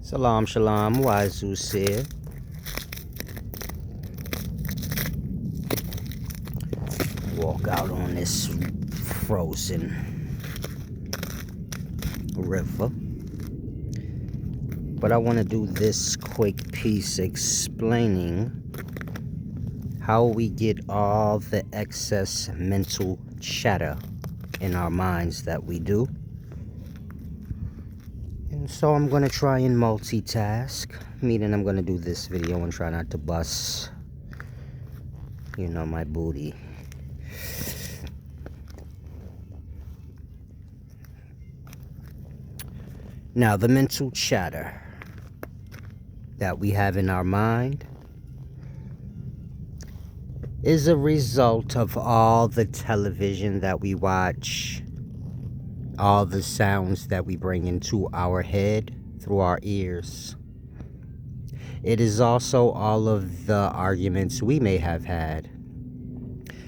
Salam, shalom, Wazoo said. Walk out on this frozen river. But I want to do this quick piece explaining how we get all the excess mental chatter in our minds that we do. And so I'm going to try and multitask, meaning I'm going to do this video and try not to bust, my booty. Now, the mental chatter that we have in our mind is a result of all the television that we watch, all the sounds that we bring into our head through our ears. It is also all of the arguments we may have had.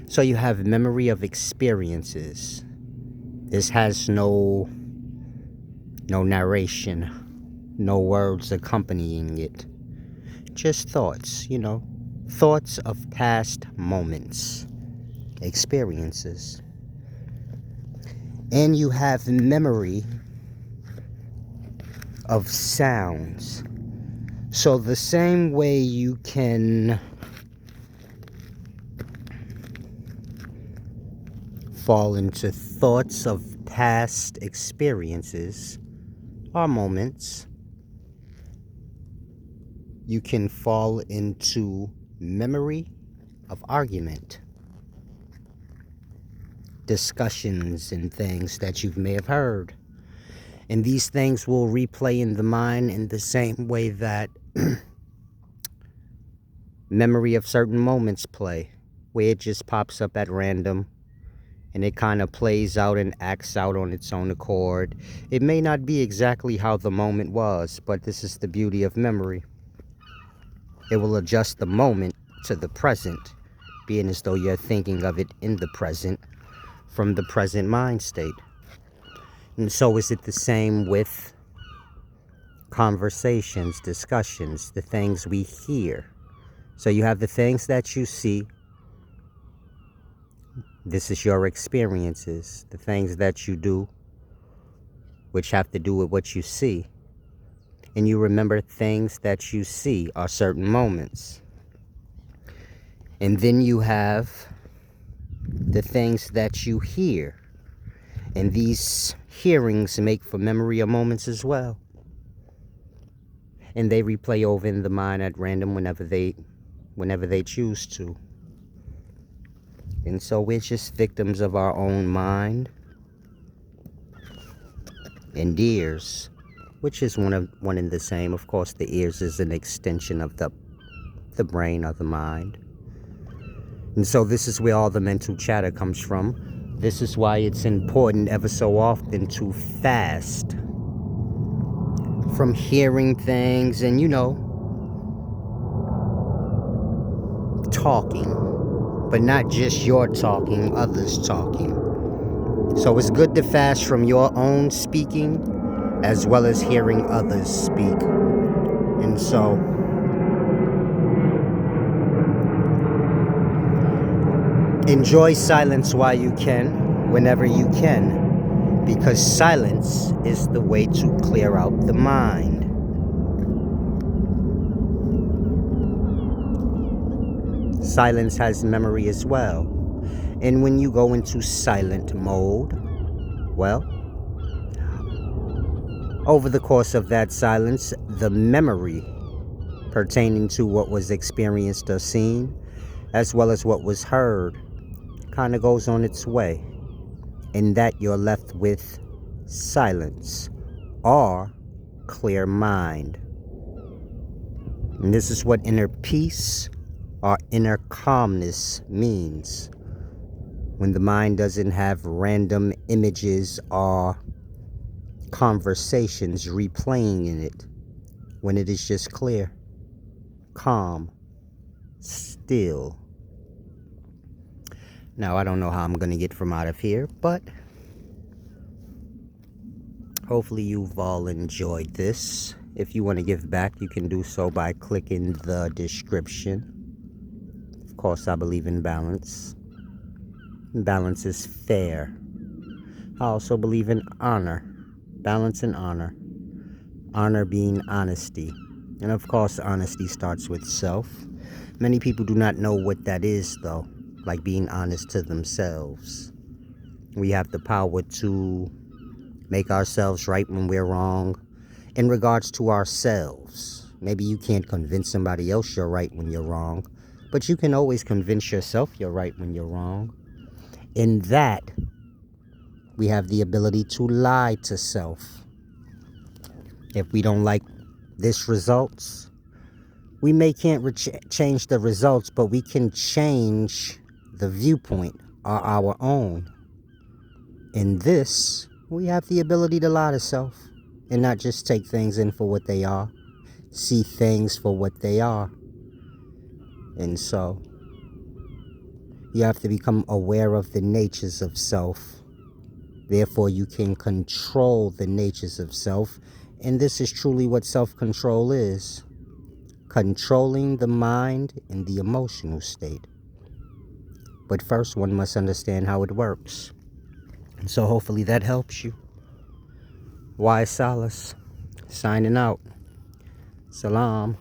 So you have memory of experiences. This has no narration, no words accompanying it. Just thoughts, thoughts of past moments, experiences. And you have memory of sounds. So the same way you can fall into thoughts of past experiences or moments, you can fall into memory of argument, discussions and things that you may have heard. And these things will replay in the mind in the same way that memory of certain moments play, where it just pops up at random and it kind of plays out and acts out on its own accord. It may not be exactly how the moment was, but this is the beauty of memory. It will adjust the moment to the present, being as though you're thinking of it in the present from the present mind state. And so is it the same with conversations, discussions, the things we hear. So you have the things that you see. This is your experiences, the things that you do, which have to do with what you see. And you remember things that you see are certain moments. And then you have the things that you hear. And these hearings make for memory of moments as well. And they replay over in the mind at random whenever they choose to. And so we're just victims of our own mind and ears, which is one and the same. Of course, the ears is an extension of the brain or the mind. And so this is where all the mental chatter comes from. This is why it's important ever so often to fast from hearing things and, talking. But not just your talking, others talking. So it's good to fast from your own speaking as well as hearing others speak. And so enjoy silence while you can, whenever you can, because silence is the way to clear out the mind. Silence has memory as well. And when you go into silent mode, well, over the course of that silence, the memory pertaining to what was experienced or seen, as well as what was heard, kind of goes on its way. In that you're left with silence or clear mind. And this is what inner peace or inner calmness means. When the mind doesn't have random images or conversations replaying in it. When it is just clear, calm, still. Now, I don't know how I'm going to get from out of here, but hopefully you've all enjoyed this. If you want to give back, you can do so by clicking the description. Of course, I believe in balance. Balance is fair. I also believe in honor. Balance and honor. Honor being honesty. And of course, honesty starts with self. Many people do not know what that is, though, like being honest to themselves. We have the power to make ourselves right when we're wrong in regards to ourselves. Maybe you can't convince somebody else you're right when you're wrong, but you can always convince yourself you're right when you're wrong. In that, we have the ability to lie to self. If we don't like this results, we can't change the results, but we can change the viewpoint or our own. In this, we have the ability to lie to self and not just take things in for what they are, see things for what they are. And so, you have to become aware of the natures of self. Therefore, you can control the natures of self. And this is truly what self-control is. Controlling the mind and the emotional state. But first, one must understand how it works. And so hopefully that helps you. Wise Solace, signing out. Salam.